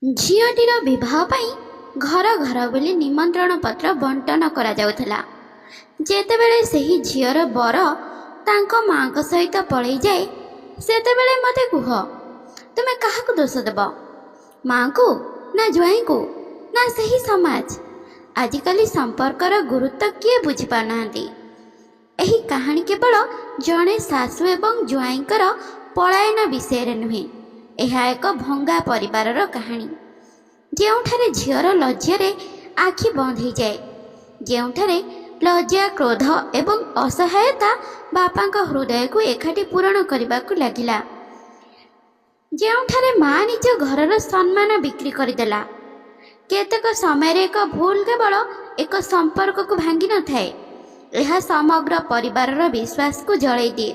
ଝିଅଟିର ବିବାହ ପାଇଁ ଘର ଘର ବୁଲି ନିମନ୍ତ୍ରଣ ପତ୍ର ବଣ୍ଟନ କରାଯାଉଥିଲା। ଯେତେବେଳେ ସେହି ଝିଅର ବର ତାଙ୍କ ମାଙ୍କ ସହିତ ପଳେଇଯାଏ, ସେତେବେଳେ ମୋତେ କୁହ, ତୁମେ କାହାକୁ ଦୋଷ ଦେବ? ମାଙ୍କୁ ନା ଜ୍ୱାଇଁଙ୍କୁ ନା ସେହି ସମାଜ? ଆଜିକାଲି ସମ୍ପର୍କର ଗୁରୁତ୍ୱ କିଏ ବୁଝିପାରୁନାହାନ୍ତି। ଏହି କାହାଣୀ କେବଳ ଜଣେ ଶାଶୁ ଏବଂ ଜ୍ୱାଇଁଙ୍କର ପଳାୟନ ବିଷୟରେ ନୁହେଁ, ଏହା ଏକ ଭଙ୍ଗା ପରିବାରର କାହାଣୀ, ଯେଉଁଠାରେ ଝିଅର ଲଜ୍ଜାରେ ଆଖି ବନ୍ଦ ହୋଇଯାଏ, ଯେଉଁଠାରେ ଲଜ୍ଜା, କ୍ରୋଧ ଏବଂ ଅସହାୟତା ବାପାଙ୍କ ହୃଦୟକୁ ଏକାଠି ପୂରଣ କରିବାକୁ ଲାଗିଲା, ଯେଉଁଠାରେ ମା ନିଜ ଘରର ସମ୍ମାନ ବିକ୍ରି କରିଦେଲା। କେତେକ ସମୟରେ ଏକ ଭୁଲ କେବଳ ଏକ ସମ୍ପର୍କକୁ ଭାଙ୍ଗି ନଥାଏ, ଏହା ସମଗ୍ର ପରିବାରର ବିଶ୍ୱାସକୁ ଜଳେଇ ଦିଏ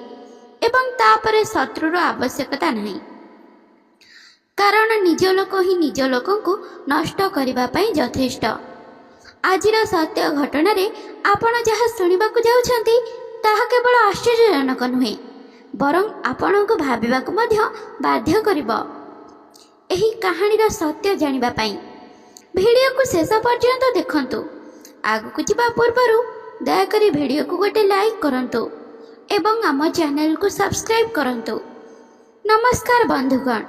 ଏବଂ ତାପରେ ଶତ୍ରୁର ଆବଶ୍ୟକତା ନାହିଁ, କାରଣ ନିଜ ଲୋକ ହିଁ ନିଜ ଲୋକଙ୍କୁ ନଷ୍ଟ କରିବା ପାଇଁ ଯଥେଷ୍ଟ। ଆଜିର ସତ୍ୟ ଘଟଣାରେ ଆପଣ ଯାହା ଶୁଣିବାକୁ ଯାଉଛନ୍ତି ତାହା କେବଳ ଆଶ୍ଚର୍ଯ୍ୟଜନକ ନୁହେଁ, ବରଂ ଆପଣଙ୍କୁ ଭାବିବାକୁ ମଧ୍ୟ ବାଧ୍ୟ କରିବ। ଏହି କାହାଣୀର ସତ୍ୟ ଜାଣିବା ପାଇଁ ଭିଡ଼ିଓକୁ ଶେଷ ପର୍ଯ୍ୟନ୍ତ ଦେଖନ୍ତୁ। ଆଗକୁ ଯିବା ପୂର୍ବରୁ ଦୟାକରି ଭିଡ଼ିଓକୁ ଗୋଟେ ଲାଇକ୍ କରନ୍ତୁ ଏବଂ ଆମ ଚ୍ୟାନେଲକୁ ସବସ୍କ୍ରାଇବ୍ କରନ୍ତୁ। ନମସ୍କାର ବନ୍ଧୁଗଣ,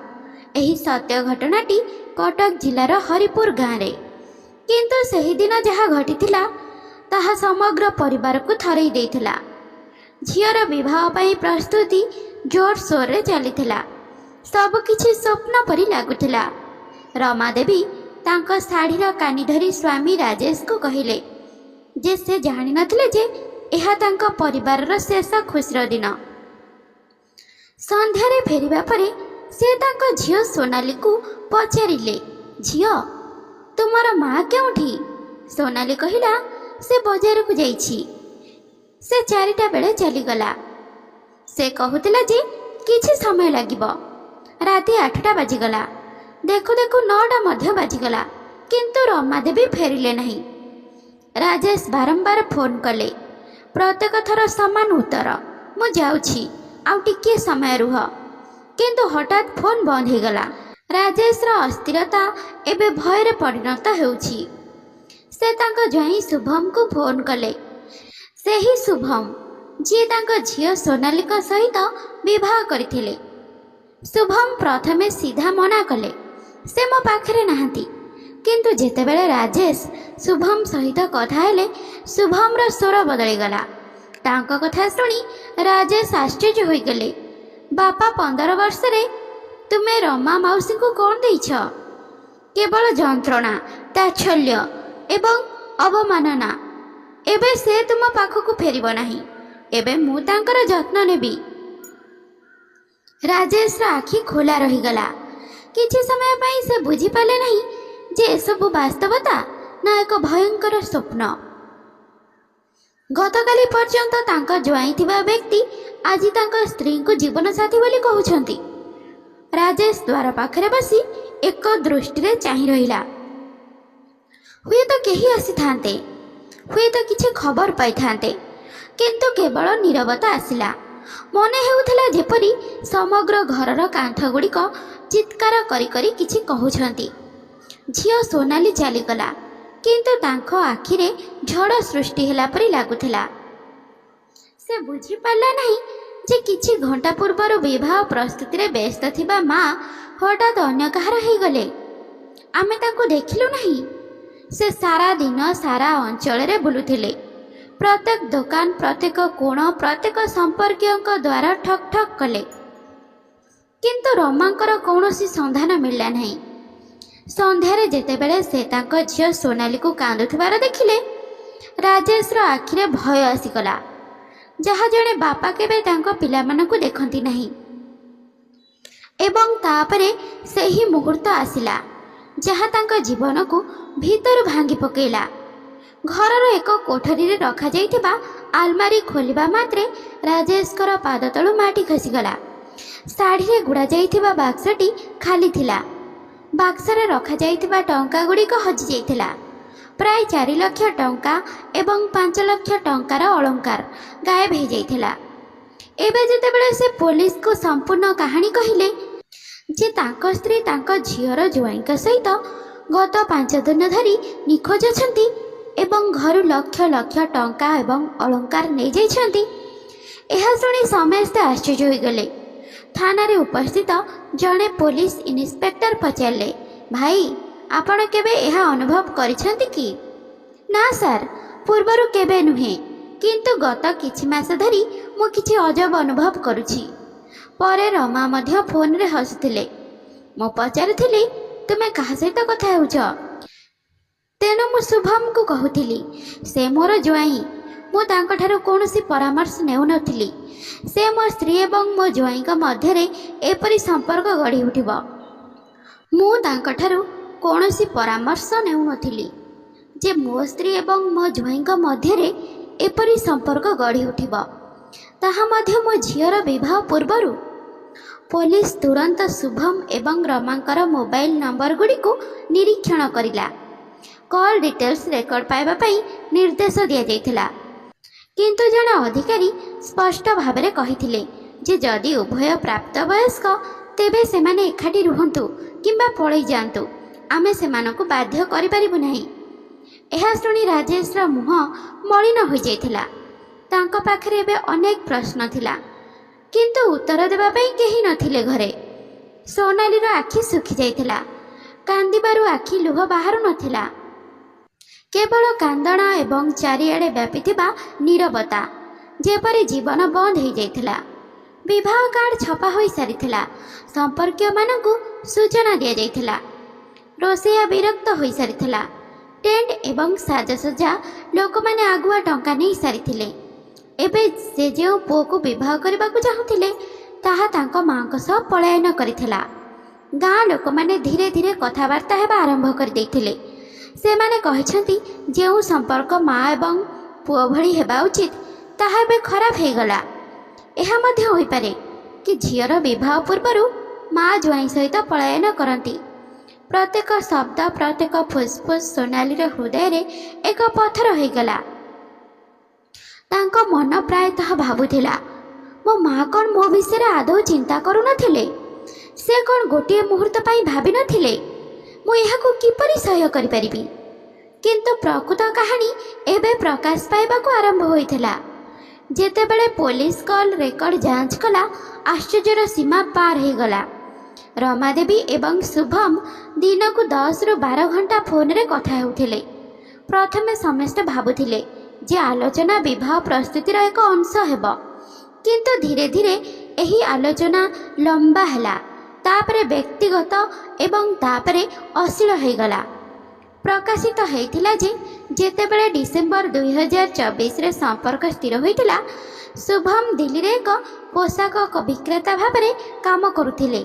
ଏହି ସତ୍ୟ ଘଟଣାଟି କଟକ ଜିଲ୍ଲାର ହରିପୁର ଗାଁରେ। କିନ୍ତୁ ସେହିଦିନ ଯାହା ଘଟିଥିଲା ତାହା ସମଗ୍ର ପରିବାରକୁ ଥରେଇ ଦେଇଥିଲା। ଝିଅର ବିବାହ ପାଇଁ ପ୍ରସ୍ତୁତି ଜୋରସୋରରେ ଚାଲିଥିଲା। ସବୁକିଛି ସ୍ୱପ୍ନ ପରି ଲାଗୁଥିଲା। ରମାଦେବୀ ତାଙ୍କ ଶାଢ଼ୀର କାନି ଧରି ସ୍ୱାମୀ ରାଜେଶକୁ କହିଲେ ଯେ ସେ ଜାଣିନଥିଲେ ଯେ ଏହା ତାଙ୍କ ପରିବାରର ଶେଷ ଖୁସିର ଦିନ। ସନ୍ଧ୍ୟାରେ ଫେରିବା ପରେ ସେ ତାଙ୍କ ଝିଅ ସୋନାଲିକୁ ପଚାରିଲେ, ଝିଅ, ତୁମର ମା କେଉଁଠି? ସୋନାଲି କହିଲା, ସେ ବଜାରକୁ ଯାଇଛି, ସେ 4ଟା ବେଳେ ଚାଲିଗଲା। ସେ କହୁଥିଲା ଯେ କିଛି ସମୟ ଲାଗିବ। ରାତି 8ଟା ବାଜିଗଲା, ଦେଖୁ ଦେଖୁ 9ଟା ମଧ୍ୟ ବାଜିଗଲା, କିନ୍ତୁ ରମାଦେବୀ ଫେରିଲେ ନାହିଁ। ରାଜେଶ ବାରମ୍ବାର ଫୋନ୍ କଲେ, ପ୍ରତ୍ୟେକ ଥର ସମାନ ଉତ୍ତର, ମୁଁ ଯାଉଛି, ଆଉ ଟିକିଏ ସମୟ ରୁହ। କିନ୍ତୁ ହଠାତ୍ ଫୋନ୍ ବନ୍ଦ ହୋଇଗଲା। ରାଜେଶର ଅସ୍ଥିରତା ଏବେ ଭୟରେ ପରିଣତ ହେଉଛି। ସେ ତାଙ୍କ ଜ୍ୱାଇଁ ଶୁଭମକୁ ଫୋନ୍ କଲେ, ସେହି ଶୁଭମ ଯିଏ ତାଙ୍କ ଝିଅ ସୋନାଲିଙ୍କ ସହିତ ବିବାହ କରିଥିଲେ। ଶୁଭମ ପ୍ରଥମେ ସିଧା ମନା କଲେ, ସେ ମୋ ପାଖରେ ନାହାନ୍ତି। କିନ୍ତୁ ଯେତେବେଳେ ରାଜେଶ ଶୁଭମ ସହିତ କଥା ହେଲେ, ଶୁଭମର ସ୍ୱର ବଦଳିଗଲା। ତାଙ୍କ କଥା ଶୁଣି ରାଜେଶ ଆଶ୍ଚର୍ଯ୍ୟ ହୋଇଗଲେ। ବାପା, 15 ବର୍ଷରେ ତୁମେ ରମା ମାଉସୀଙ୍କୁ କ'ଣ ଦେଇଛ? କେବଳ ଯନ୍ତ୍ରଣା, ତାଚ୍ଛଲ୍ୟ ଏବଂ ଅବମାନନା। ଏବେ ସେ ତୁମ ପାଖକୁ ଫେରିବ ନାହିଁ। ଏବେ ମୁଁ ତାଙ୍କର ଯତ୍ନ ନେବି। ରାଜେଶର ଆଖି ଖୋଲା ରହିଗଲା। କିଛି ସମୟ ପାଇଁ ସେ ବୁଝିପାରିଲେ ନାହିଁ ଯେ ଏସବୁ ବାସ୍ତବତା ନା ଏକ ଭୟଙ୍କର ସ୍ୱପ୍ନ। ଗତକାଲି ପର୍ଯ୍ୟନ୍ତ ତାଙ୍କ ଜ୍ୱାଇଁ ଥିବା ବ୍ୟକ୍ତି ଆଜି ତାଙ୍କ ସ୍ତ୍ରୀଙ୍କୁ ଜୀବନସାଥୀ ବୋଲି କହୁଛନ୍ତି। ରାଜେଶ ଦ୍ୱାର ପାଖରେ ବସି ଏକ ଦୃଷ୍ଟିରେ ଚାହିଁ ରହିଲା। ହୁଏତ କେହି ଆସିଥାନ୍ତେ, ହୁଏତ କିଛି ଖବର ପାଇଥାନ୍ତେ, କିନ୍ତୁ କେବଳ ନୀରବତା ଆସିଲା। ମନେ ହେଉଥିଲା ଯେପରି ସମଗ୍ର ଘରର କାନ୍ଥଗୁଡ଼ିକ ଚିତ୍କାର କରି କରି କିଛି କହୁଛନ୍ତି। ଝିଅ ସୋନାଲି ଚାଲିଗଲା, କିନ୍ତୁ ତାଙ୍କ ଆଖିରେ ଝଡ଼ ସୃଷ୍ଟି ହେଲା ପରି ଲାଗୁଥିଲା। ସେ ବୁଝିପାରିଲା ନାହିଁ ଯେ କିଛି ଘଣ୍ଟା ପୂର୍ବରୁ ବିବାହ ପ୍ରସ୍ତୁତିରେ ବ୍ୟସ୍ତ ଥିବା ମା ହଠାତ୍ ଅନ୍ୟ କାହାର ହୋଇଗଲେ। ଆମେ ତାଙ୍କୁ ଦେଖିଲୁ ନାହିଁ। ସେ ସାରା ଦିନ ସାରା ଅଞ୍ଚଳରେ ବୁଲୁଥିଲେ। ପ୍ରତ୍ୟେକ ଦୋକାନ, ପ୍ରତ୍ୟେକ କୋଣ, ପ୍ରତ୍ୟେକ ସମ୍ପର୍କୀୟଙ୍କ ଦ୍ୱାର ଠକ୍ ଠକ୍ କଲେ, କିନ୍ତୁ ରମାଙ୍କର କୌଣସି ସନ୍ଧାନ ମିଳିଲା ନାହିଁ। ସନ୍ଧ୍ୟାରେ ଯେତେବେଳେ ସେ ତାଙ୍କ ଝିଅ ସୋନାଲିକୁ କାନ୍ଦୁଥିବାର ଦେଖିଲେ, ରାଜେଶର ଆଖିରେ ଭୟ ଆସିଗଲା, ଯାହା ଜଣେ ବାପା କେବେ ତାଙ୍କ ପିଲାମାନଙ୍କୁ ଦେଖନ୍ତି ନାହିଁ। ଏବଂ ତାପରେ ସେହି ମୁହୂର୍ତ୍ତ ଆସିଲା ଯାହା ତାଙ୍କ ଜୀବନକୁ ଭିତରୁ ଭାଙ୍ଗି ପକାଇଲା। ଘରର ଏକ କୋଠରୀରେ ରଖାଯାଇଥିବା ଆଲମାରୀ ଖୋଲିବା ମାତ୍ରେ ରାଜେଶଙ୍କର ପାଦ ତଳୁ ମାଟି ଖସିଗଲା। ଶାଢ଼ୀରେ ଗୁଡ଼ା ଯାଇଥିବା ବାକ୍ସଟି ଖାଲି ଥିଲା। ବାକ୍ସରେ ରଖାଯାଇଥିବା ଟଙ୍କାଗୁଡ଼ିକ ହଜିଯାଇଥିଲା। ପ୍ରାୟ 4 ଲକ୍ଷ ଟଙ୍କା ଏବଂ 5 ଲକ୍ଷ ଟଙ୍କାର ଅଳଙ୍କାର ଗାୟବ ହୋଇଯାଇଥିଲା। ଏବେ ଯେତେବେଳେ ସେ ପୋଲିସକୁ ସମ୍ପୂର୍ଣ୍ଣ କାହାଣୀ କହିଲେ, ଯେ ତାଙ୍କ ସ୍ତ୍ରୀ ତାଙ୍କ ଝିଅର ଜ୍ୱାଇଁଙ୍କ ସହିତ ଗତ 5 ଦିନ ଧରି ନିଖୋଜ ଅଛନ୍ତି ଏବଂ ଘରୁ ଲକ୍ଷ ଲକ୍ଷ ଟଙ୍କା ଏବଂ ଅଳଙ୍କାର ନେଇଯାଇଛନ୍ତି। ଏହା ଶୁଣି ସମସ୍ତେ ଆଶ୍ଚର୍ଯ୍ୟ ହୋଇଗଲେ। ଥାନାରେ ଉପସ୍ଥିତ ଜଣେ ପୋଲିସ ଇନ୍ସପେକ୍ଟର ପଚାରିଲେ, ଭାଇ, ଆପଣ କେବେ ଏହା ଅନୁଭବ କରିଛନ୍ତି କି? ନା ସାର୍, ପୂର୍ବରୁ କେବେ ନୁହେଁ, କିନ୍ତୁ ଗତ କିଛି ମାସ ଧରି ମୁଁ କିଛି ଅଜବ ଅନୁଭବ କରୁଛି। ପରେ ରମା ମଧ୍ୟ ଫୋନରେ ହସୁଥିଲେ। ମୁଁ ପଚାରୁଥିଲି, ତୁମେ କାହା ସହିତ କଥା ହେଉଛ? ତେଣୁ ମୁଁ ଶୁଭମକୁ କହୁଥିଲି, ସେ ମୋର ଜ୍ୱାଇଁ। ମୁଁ ତାଙ୍କଠାରୁ କୌଣସି ପରାମର୍ଶ ନେଉନଥିଲି। ସେ ମୋ ସ୍ତ୍ରୀ ଏବଂ ମୋ ଜ୍ୱାଇଁଙ୍କ ମଧ୍ୟରେ ଏପରି ସମ୍ପର୍କ ଗଢ଼ି ଉଠିବ। ମୁଁ ତାଙ୍କଠାରୁ କୌଣସି ପରାମର୍ଶ ନେଉନଥିଲି ଯେ ମୋ ସ୍ତ୍ରୀ ଏବଂ ମୋ ଜ୍ୱାଇଁଙ୍କ ମଧ୍ୟରେ ଏପରି ସମ୍ପର୍କ ଗଢ଼ି ଉଠିବ, ତାହା ମଧ୍ୟ ମୋ ଝିଅର ବିବାହ ପୂର୍ବରୁ। ପୋଲିସ ତୁରନ୍ତ ଶୁଭମ ଏବଂ ରମାଙ୍କର ମୋବାଇଲ ନମ୍ବର ଗୁଡ଼ିକୁ ନିରୀକ୍ଷଣ କରିଲା। କଲ୍ ଡିଟେଲ୍ସ ରେକର୍ଡ ପାଇବା ପାଇଁ ନିର୍ଦ୍ଦେଶ ଦିଆଯାଇଥିଲା। କିନ୍ତୁ ଜଣେ ଅଧିକାରୀ ସ୍ପଷ୍ଟ ଭାବରେ କହିଥିଲେ ଯେ ଯଦି ଉଭୟ ପ୍ରାପ୍ତବୟସ୍କ ତେବେ ସେମାନେ ଏକାଠି ରୁହନ୍ତୁ କିମ୍ବା ପଳେଇ ଯାଆନ୍ତୁ, ଆମେ ସେମାନଙ୍କୁ ବାଧ୍ୟ କରିପାରିବୁ ନାହିଁ। ଏହା ଶୁଣି ରାଜେଶର ମୁହଁ ମଳିନ ହୋଇଯାଇଥିଲା। ତାଙ୍କ ପାଖରେ ଏବେ ଅନେକ ପ୍ରଶ୍ନ ଥିଲା, କିନ୍ତୁ ଉତ୍ତର ଦେବା ପାଇଁ କେହି ନଥିଲେ ଘରେ। ସୋନାଲିର ଆଖି ଶୁଖିଯାଇଥିଲା। କାନ୍ଦିବାରୁ ଆଖି ଲୁହ ବାହାରୁ ନଥିଲା, କେବଳ କାନ୍ଦଣା ଏବଂ ଚାରିଆଡ଼େ ବ୍ୟାପିଥିବା ନୀରବତା, ଯେପରି ଜୀବନ ବନ୍ଦ ହୋଇଯାଇଥିଲା। ବିବାହ କାର୍ଡ଼ ଛପା ହୋଇସାରିଥିଲା। ସମ୍ପର୍କୀୟମାନଙ୍କୁ ସୂଚନା ଦିଆଯାଇଥିଲା। ରୋଷେଇଆ ବିରକ୍ତ ହୋଇସାରିଥିଲା। ଟେଣ୍ଟ ଏବଂ ସାଜସଜ୍ଜା ଲୋକମାନେ ଆଗୁଆ ଟଙ୍କା ନେଇ ସାରିଥିଲେ। ଏବେ ସେ ଯେଉଁ ପୁଅକୁ ବିବାହ କରିବାକୁ ଚାହୁଁଥିଲେ ତାହା ତାଙ୍କ ମାଙ୍କ ସହ ପଳାୟନ କରିଥିଲା। ଗାଁ ଲୋକମାନେ ଧୀରେ ଧୀରେ କଥାବାର୍ତ୍ତା ହେବା ଆରମ୍ଭ କରିଦେଇଥିଲେ। ସେମାନେ କହିଛନ୍ତି ଯେଉଁ ସମ୍ପର୍କ ମା ଏବଂ ପୁଅ ଭଳି ହେବା ଉଚିତ ତାହା ଏବେ ଖରାପ ହୋଇଗଲା। ଏହା ମଧ୍ୟ ହୋଇପାରେ କି ଝିଅର ବିବାହ ପୂର୍ବରୁ ମା ଜ୍ୱାଇଁ ସହିତ ପଳାୟନ କରନ୍ତି। ପ୍ରତ୍ୟେକ ଶବ୍ଦ, ପ୍ରତ୍ୟେକ ଫୁସ୍ଫୁସ୍ ସୋନାଲିର ହୃଦୟରେ ଏକ ପଥର ହୋଇଗଲା। ତାଙ୍କ ମନ ପ୍ରାୟତଃ ଭାବୁଥିଲା, ମୋ ମା କ'ଣ ମୋ ବିଷୟରେ ଆଦୌ ଚିନ୍ତା କରୁନଥିଲେ? ସେ କ'ଣ ଗୋଟିଏ ମୁହୂର୍ତ୍ତ ପାଇଁ ଭାବିନଥିଲେ ମୁଁ ଏହାକୁ କିପରି ସହ୍ୟ କରିପାରିବି? କିନ୍ତୁ ପ୍ରକୃତ କାହାଣୀ ଏବେ ପ୍ରକାଶ ପାଇବାକୁ ଆରମ୍ଭ ହୋଇଥିଲା। ଯେତେବେଳେ ପୋଲିସ କଲ୍ ରେକର୍ଡ ଯାଞ୍ଚ କଲା, ଆଶ୍ଚର୍ଯ୍ୟର ସୀମା ପାର ହୋଇଗଲା। ରମାଦେବୀ ଏବଂ ଶୁଭମ ଦିନକୁ 10ରୁ 12 ଘଣ୍ଟା ଫୋନରେ କଥା ହେଉଥିଲେ। ପ୍ରଥମେ ସମସ୍ତେ ଭାବୁଥିଲେ ଯେ ଆଲୋଚନା ବିବାହ ପ୍ରସ୍ତୁତିର ଏକ ଅଂଶ ହେବ, କିନ୍ତୁ ଧୀରେ ଧୀରେ ଏହି ଆଲୋଚନା ଲମ୍ବା ହେଲା, ତାପରେ ବ୍ୟକ୍ତିଗତ ଏବଂ ତାପରେ ଅଶ୍ଳୀଳ ହୋଇଗଲା। ପ୍ରକାଶିତ ହୋଇଥିଲା ଯେ ଯେତେବେଳେ ଡିସେମ୍ବର 2024ରେ ସମ୍ପର୍କ ସ୍ଥିର ହୋଇଥିଲା, ଶୁଭମ ଦିଲ୍ଲୀରେ ଏକ ପୋଷାକ ବିକ୍ରେତା ଭାବରେ କାମ କରୁଥିଲେ।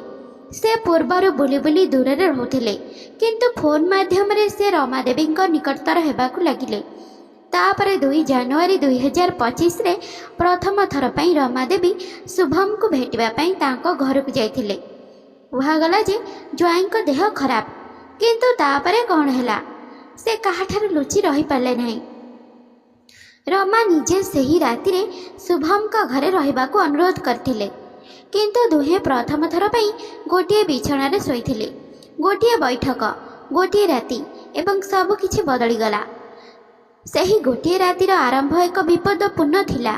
ସେ ପୂର୍ବରୁ ବୁଲି ବୁଲି ଦୂରରେ ରହୁଥିଲେ, କିନ୍ତୁ ଫୋନ୍ ମାଧ୍ୟମରେ ସେ ରମାଦେବୀଙ୍କ ନିକଟତର ହେବାକୁ ଲାଗିଲେ। ତାପରେ 2 ଜାନୁଆରୀ 2025ରେ ପ୍ରଥମ ଥର ପାଇଁ ରମାଦେବୀ ଶୁଭମକୁ ଭେଟିବା ପାଇଁ ତାଙ୍କ ଘରକୁ ଯାଇଥିଲେ। କୁହାଗଲା ଯେ ଜ୍ୱାଇଁଙ୍କ ଦେହ ଖରାପ, କିନ୍ତୁ ତାପରେ କ'ଣ ହେଲା ସେ କାହାଠାରୁ ଲୁଚି ରହିପାରିଲେ ନାହିଁ। ରମା ନିଜେ ସେହି ରାତିରେ ଶୁଭମଙ୍କ ଘରେ ରହିବାକୁ ଅନୁରୋଧ କରିଥିଲେ, କିନ୍ତୁ ଦୁହେଁ ପ୍ରଥମ ଥର ପାଇଁ ଗୋଟିଏ ବିଛଣାରେ ଶୋଇଥିଲେ। ଗୋଟିଏ ବୈଠକ, ଗୋଟିଏ ରାତି ଏବଂ ସବୁ କିଛି ବଦଳିଗଲା। ସେହି ଗୋଟିଏ ରାତିର ଆରମ୍ଭ ଏକ ବିପଦପୂର୍ଣ୍ଣ ଥିଲା।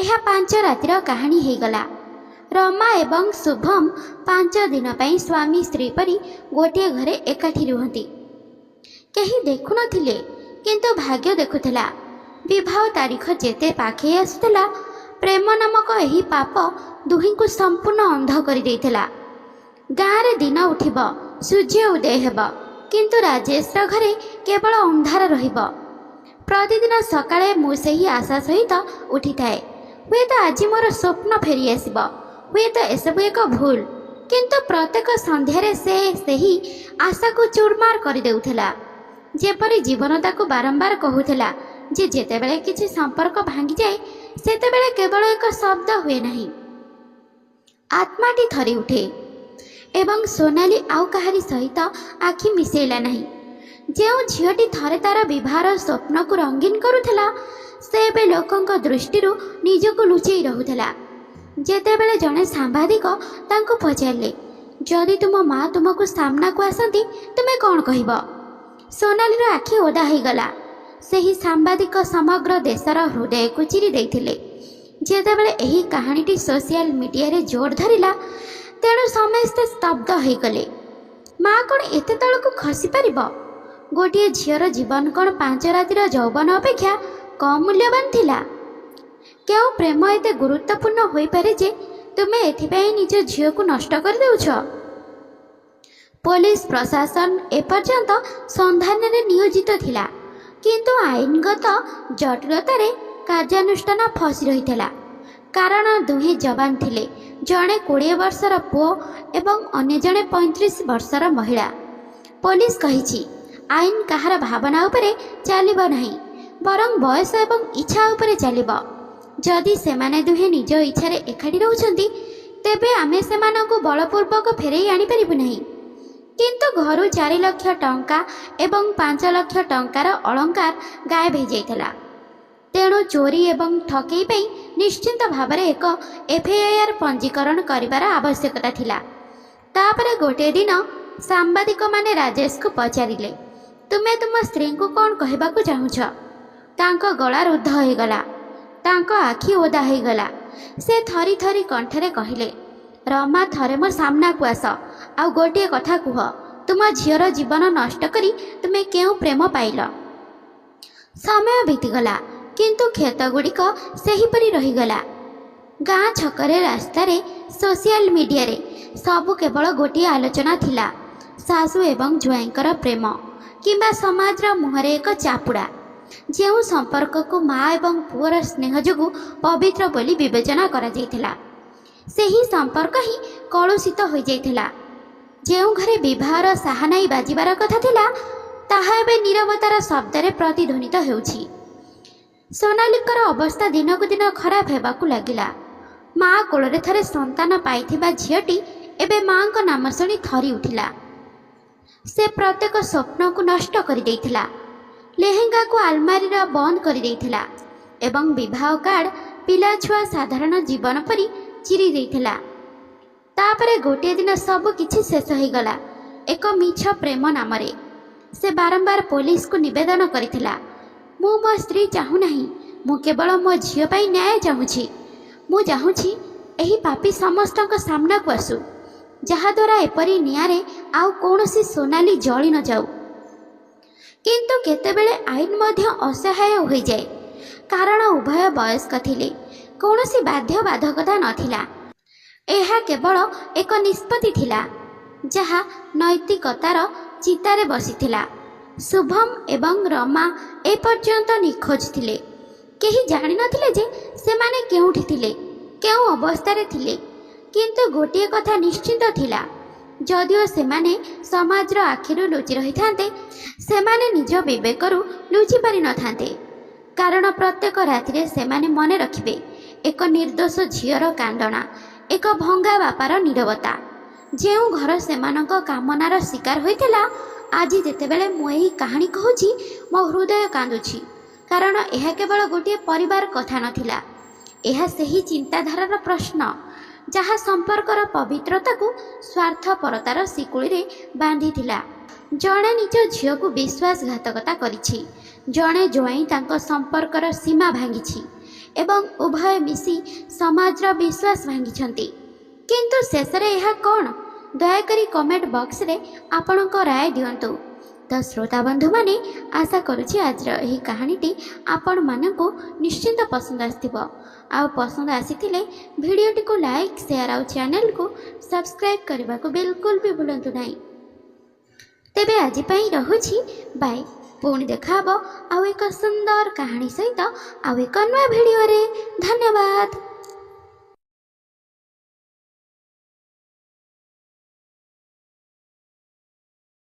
ଏହା 5 ରାତିର କାହାଣୀ ହୋଇଗଲା। ରମା ଏବଂ ଶୁଭମ 5 ଦିନ ପାଇଁ ସ୍ୱାମୀ ସ୍ତ୍ରୀ ପରି ଗୋଟିଏ ଘରେ ଏକାଠି ରୁହନ୍ତି। କେହି ଦେଖୁନଥିଲେ, କିନ୍ତୁ ଭାଗ୍ୟ ଦେଖୁଥିଲା। ବିବାହ ତାରିଖ ଯେତେ ପାଖେଇ ଆସୁଥିଲା, ପ୍ରେମ ନାମକ ଏହି ପାପ ଦୁହିଁଙ୍କୁ ସମ୍ପୂର୍ଣ୍ଣ ଅନ୍ଧ କରିଦେଇଥିଲା। ଗାଁରେ ଦିନ ଉଠିବ, ସୂର୍ଯ୍ୟ ଉଦୟ ହେବ, କିନ୍ତୁ ରାଜେଶର ଘରେ କେବଳ ଅନ୍ଧାର ରହିବ। ପ୍ରତିଦିନ ସକାଳେ ମୁଁ ସେହି ଆଶା ସହିତ ଉଠିଥାଏ, ହୁଏତ ଆଜି ମୋର ସ୍ୱପ୍ନ ଫେରିଆସିବ, ହୁଏତ ଏସବୁ ଏକ ଭୁଲ। କିନ୍ତୁ ପ୍ରତ୍ୟେକ ସନ୍ଧ୍ୟାରେ ସେ ସେହି ଆଶାକୁ ଚୁରମାର କରିଦେଉଥିଲା। ଯେପରି ଜୀବନ ତାକୁ ବାରମ୍ବାର କହୁଥିଲା ଯେ ଯେତେବେଳେ କିଛି ସମ୍ପର୍କ ଭାଙ୍ଗିଯାଏ ସେତେବେଳେ କେବଳ ଏକ ଶବ୍ଦ ହୁଏ ନାହିଁ, ଆତ୍ମାଟି ଥରି ଉଠେ। ଏବଂ ସୋନାଲି ଆଉ କାହାରି ସହିତ ଆଖି ମିଶାଇଲା ନାହିଁ। ଯେଉଁ ଝିଅଟି ଥରେ ତାର ବିବାହର ସ୍ୱପ୍ନକୁ ରଙ୍ଗୀନ କରୁଥିଲା, ସେ ଏବେ ଲୋକଙ୍କ ଦୃଷ୍ଟିରୁ ନିଜକୁ ଲୁଚେଇ ରହୁଥିଲା। ଯେତେବେଳେ ଜଣେ ସାମ୍ବାଦିକ ତାଙ୍କୁ ପଚାରିଲେ जदि तुम माँ तुमको सामना को आसती तुमे कौन कहब? सोनालीर आखि ओदा हो गला। ସେହି ସାମ୍ବାଦିକ ସମଗ୍ର ଦେଶର ହୃଦୟକୁ ଚିରି ଦେଇଥିଲେ। ଯେତେବେଳେ ଏହି କାହାଣୀଟି ସୋସିଆଲ ମିଡ଼ିଆରେ ଜୋର ଧରିଲା, ତେଣୁ ସମସ୍ତେ ସ୍ତବ୍ଧ ହୋଇଗଲେ। ମା କ'ଣ ଏତେ ତଳକୁ ଖସି ପାରିବ? ଗୋଟିଏ ଝିଅର ଜୀବନ କ'ଣ 5 ରାତିର ଯୌବନ ଅପେକ୍ଷା କମ୍ ମୂଲ୍ୟବାନ ଥିଲା? କେଉଁ ପ୍ରେମ ଏତେ ଗୁରୁତ୍ୱପୂର୍ଣ୍ଣ ହୋଇପାରେ ଯେ ତୁମେ ଏଥିପାଇଁ ନିଜ ଝିଅକୁ ନଷ୍ଟ କରିଦେଉଛ? ପୋଲିସ ପ୍ରଶାସନ ଏପର୍ଯ୍ୟନ୍ତ ସନ୍ଧାନରେ ନିୟୋଜିତ ଥିଲା, କିନ୍ତୁ ଆଇନଗତ ଜଟିଳତାରେ କାର୍ଯ୍ୟାନୁଷ୍ଠାନ ଫସି ରହିଥିଲା। କାରଣ ଦୁହେଁ ଯବାନ ଥିଲେ, ଜଣେ 20 ବର୍ଷର ପୁଅ ଏବଂ ଅନ୍ୟ ଜଣେ 35 ବର୍ଷର ମହିଳା। ପୋଲିସ କହିଛି, ଆଇନ କାହାର ଭାବନା ଉପରେ ଚାଲିବ ନାହିଁ, ବରଂ ବୟସ ଏବଂ ଇଚ୍ଛା ଉପରେ ଚାଲିବ। ଯଦି ସେମାନେ ଦୁହେଁ ନିଜ ଇଚ୍ଛାରେ ଏକାଠି ରହୁଛନ୍ତି, ତେବେ ଆମେ ସେମାନଙ୍କୁ ବଳପୂର୍ବକ ଫେରାଇ ଆଣିପାରିବୁ ନାହିଁ। କିନ୍ତୁ ଘରୁ 4 ଲକ୍ଷ ଟଙ୍କା ଏବଂ 5 ଲକ୍ଷ ଟଙ୍କାର ଅଳଙ୍କାର ଗାୟବ ହୋଇଯାଇଥିଲା। ତେଣୁ ଚୋରି ଏବଂ ଠକେଇ ପାଇଁ ନିଶ୍ଚିନ୍ତ ଭାବରେ ଏକ FIR ପଞ୍ଜୀକରଣ କରିବାର ଆବଶ୍ୟକତା ଥିଲା। ତାପରେ ଗୋଟିଏ ଦିନ ସାମ୍ବାଦିକମାନେ ରାଜେଶକୁ ପଚାରିଲେ, ତୁମେ ତୁମ ସ୍ତ୍ରୀଙ୍କୁ କ'ଣ କହିବାକୁ ଚାହୁଁଛ? ତାଙ୍କ ଗଳା ରୁଦ୍ଧ ହୋଇଗଲା, ତାଙ୍କ ଆଖି ଓଦା ହୋଇଗଲା। ସେ ଥରି ଥରି କଣ୍ଠରେ କହିଲେ, ରମା, ଥରେ ମୋ ସାମ୍ନାକୁ ଆସ, ଆଉ ଗୋଟିଏ କଥା କୁହ, ତୁମ ଝିଅର ଜୀବନ ନଷ୍ଟ କରି ତୁମେ କେଉଁ ପ୍ରେମ ପାଇଲ? ସମୟ ବିତିଗଲା, କିନ୍ତୁ କ୍ଷତଗୁଡ଼ିକ ସେହିପରି ରହିଗଲା। ଗାଁ ଛକରେ, ରାସ୍ତାରେ, ସୋସିଆଲ ମିଡ଼ିଆରେ ସବୁ କେବଳ ଗୋଟିଏ ଆଲୋଚନା ଥିଲା, ଶାଶୁ ଏବଂ ଜ୍ୱାଇଁଙ୍କର ପ୍ରେମ, କିମ୍ବା ସମାଜର ମୁହଁରେ ଏକ ଚାପୁଡ଼ା। ଯେଉଁ ସମ୍ପର୍କକୁ ମା ଏବଂ ପୁଅର ସ୍ନେହ ଯୋଗୁଁ ପବିତ୍ର ବୋଲି ବିବେଚନା କରାଯାଇଥିଲା, ସେହି ସମ୍ପର୍କ ହିଁ କଳୁଷିତ ହୋଇଯାଇଥିଲା। ଯେଉଁ ଘରେ ବିବାହର ସାହାନାଇ ବାଜିବାର କଥା ଥିଲା, ତାହା ଏବେ ନୀରବତାର ଶବ୍ଦରେ ପ୍ରତିଧ୍ୱନିତ ହେଉଛି। ସୋନାଲିଙ୍କର ଅବସ୍ଥା ଦିନକୁ ଦିନ ଖରାପ ହେବାକୁ ଲାଗିଲା। ମା କୋଳରେ ଥରେ ସନ୍ତାନ ପାଇଥିବା ଝିଅଟି ଏବେ ମାଙ୍କ ନାମ ଶୁଣି ଥରି ଉଠିଲା। ସେ ପ୍ରତ୍ୟେକ ସ୍ୱପ୍ନକୁ ନଷ୍ଟ କରିଦେଇଥିଲା, ଲେହେଙ୍ଗାକୁ ଆଲମାରୀର ବନ୍ଦ କରିଦେଇଥିଲା ଏବଂ ବିବାହ କାର୍ଡ଼ ପିଲାଛୁଆ ସାଧାରଣ ଜୀବନ ପରି ଚିରି ଦେଇଥିଲା। ତାପରେ ଗୋଟିଏ ଦିନ ସବୁ କିଛି ଶେଷ ହୋଇଗଲା ଏକ ମିଛ ପ୍ରେମ ନାମରେ। ସେ ବାରମ୍ବାର ପୋଲିସକୁ ନିବେଦନ କରିଥିଲା, ମୁଁ ମୋ ସ୍ତ୍ରୀ ଚାହୁଁନାହିଁ, ମୁଁ କେବଳ ମୋ ଝିଅ ପାଇଁ ନ୍ୟାୟ ଚାହୁଁଛି। ମୁଁ ଚାହୁଁଛି ଏହି ପାପୀ ସମସ୍ତଙ୍କ ସାମ୍ନାକୁ ଆସୁ, ଯାହାଦ୍ୱାରା ଏପରି ନିଆଁରେ ଆଉ କୌଣସି ସୋନାଲି ଜଳି ନ ଯାଉ। କିନ୍ତୁ କେତେବେଳେ ଆଇନ ମଧ୍ୟ ଅସହାୟ ହୋଇଯାଏ, କାରଣ ଉଭୟ ବୟସ୍କ ଥିଲେ, କୌଣସି ବାଧ୍ୟବାଧକତା ନଥିଲା। ଏହା କେବଳ ଏକ ନିଷ୍ପତ୍ତି ଥିଲା, ଯାହା ନୈତିକତାର ଚିତାରେ ବସିଥିଲା। ଶୁଭମ ଏବଂ ରମା ଏପର୍ଯ୍ୟନ୍ତ ନିଖୋଜ ଥିଲେ। କେହି ଜାଣିନଥିଲେ ଯେ ସେମାନେ କେଉଁଠି ଥିଲେ, କେଉଁ ଅବସ୍ଥାରେ ଥିଲେ। କିନ୍ତୁ ଗୋଟିଏ କଥା ନିଶ୍ଚିତ ଥିଲା, ଯଦିଓ ସେମାନେ ସମାଜର ଆଖିରୁ ଲୁଚି ରହିଥାନ୍ତେ, ସେମାନେ ନିଜ ବିବେକରୁ ଲୁଚି ପାରିନଥାନ୍ତେ। କାରଣ ପ୍ରତ୍ୟେକ ରାତିରେ ସେମାନେ ମନେ ରଖିବେ ଏକ ନିର୍ଦ୍ଦୋଷ ଝିଅର କାନ୍ଦଣା, ଏକ ଭଙ୍ଗା ବାପାର ନୀରବତା। ଯେଉଁ ଘର ସେମାନଙ୍କ କାମନାର ଶିକାର ହୋଇଥିଲା, ଆଜି ଯେତେବେଳେ ମୁଁ ଏହି କାହାଣୀ କହୁଛି, ମୋ ହୃଦୟ କାନ୍ଦୁଛି। କାରଣ ଏହା କେବଳ ଗୋଟିଏ ପରିବାର କଥା ନଥିଲା, ଏହା ସେହି ଚିନ୍ତାଧାରାର ପ୍ରଶ୍ନ ଯାହା ସମ୍ପର୍କର ପବିତ୍ରତାକୁ ସ୍ୱାର୍ଥପରତାର ଶିକୁଳିରେ ବାନ୍ଧିଥିଲା। ଜଣେ ନିଜ ଝିଅକୁ ବିଶ୍ୱାସଘାତକତା କରିଛି, ଜଣେ ଜ୍ୱାଇଁ ତାଙ୍କ ସମ୍ପର୍କର ସୀମା ଭାଙ୍ଗିଛି ଏବଂ ଉଭୟ ମିଶି ସମାଜର ବିଶ୍ୱାସ ଭାଙ୍ଗିଛନ୍ତି। କିନ୍ତୁ ଶେଷରେ ଏହା କ'ଣ? ଦୟାକରି କମେଣ୍ଟ ବକ୍ସରେ ଆପଣଙ୍କ ରାୟ ଦିଅନ୍ତୁ। ତ ଶ୍ରୋତା ବନ୍ଧୁମାନେ, ଆଶା କରୁଛି ଆଜିର ଏହି କାହାଣୀଟି ଆପଣମାନଙ୍କୁ ନିଶ୍ଚିନ୍ତ ପସନ୍ଦ ଆସିଥିବ। ଆଉ ପସନ୍ଦ ଆସିଥିଲେ ଭିଡ଼ିଓଟିକୁ ଲାଇକ୍, ସେୟାର ଆଉ ଚ୍ୟାନେଲକୁ ସବସ୍କ୍ରାଇବ୍ କରିବାକୁ ବିଲକୁଲ ବି ଭୁଲନ୍ତୁ ନାହିଁ। ତେବେ ଆଜି ପାଇଁ ରହୁଛି, ବାଏ। ପୁଣି ଦେଖା ହେବ ଆଉ ଏକ ସୁନ୍ଦର କାହାଣୀ ସହିତ ଆଉ ଏକ ନୂଆ ଭିଡ଼ିଓରେ। ଧନ୍ୟବାଦ।